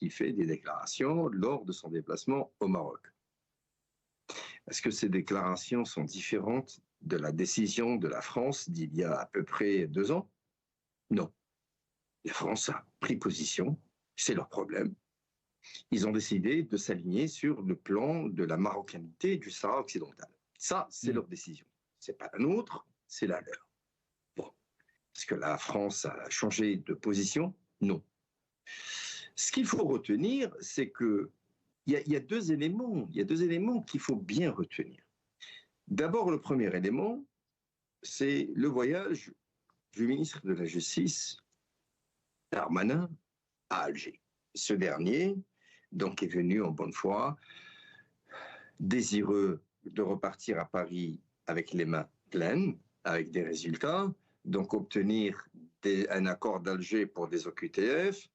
lorsqu'il fait des déclarations lors de son déplacement au Maroc. Est-ce que ces déclarations sont différentes de la décision de la France d'il y a à peu près 2 ans? Non. La France a pris position, c'est leur problème. Ils ont décidé de s'aligner sur le plan de la marocanité du Sahara occidental. Ça, c'est leur décision. C'est pas la nôtre, c'est la leur. Bon. Est-ce que la France a changé de position? Non. Ce qu'il faut retenir, c'est que il y a 2 éléments. Il y a 2 éléments qu'il faut bien retenir. D'abord, le premier élément, c'est le voyage du ministre de la Justice, Darmanin, à Alger. Ce dernier, donc, est venu en bonne foi, désireux de repartir à Paris avec les mains pleines, avec des résultats, donc obtenir un accord d'Alger pour des OQTF.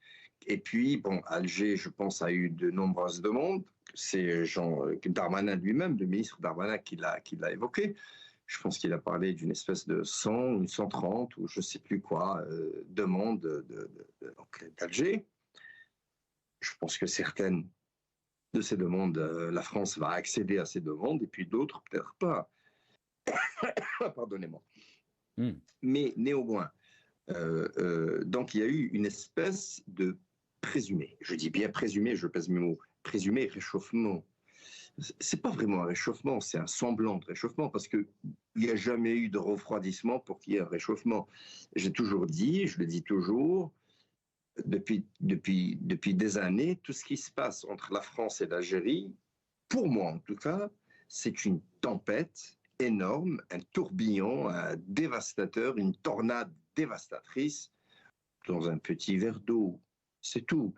Et puis, bon, Alger, je pense, a eu de nombreuses demandes. C'est Jean Darmanin lui-même, le ministre Darmanin, qui l'a évoqué. Je pense qu'il a parlé d'une espèce de 100 ou 130 ou je ne sais plus quoi, demandes d'Alger. Je pense que certaines de ces demandes, la France va accéder à ces demandes et puis d'autres, peut-être pas. Pardonnez-moi. Mais néanmoins, donc il y a eu une espèce de présumé, je dis bien présumé, je pèse mes mots, présumé réchauffement. C'est pas vraiment un réchauffement, c'est un semblant de réchauffement parce qu'il n'y a jamais eu de refroidissement pour qu'il y ait un réchauffement. J'ai toujours dit, je le dis toujours, depuis des années, tout ce qui se passe entre la France et l'Algérie, pour moi en tout cas, c'est une tempête énorme, un tourbillon, un dévastateur, une tornade dévastatrice dans un petit verre d'eau. C'est tout.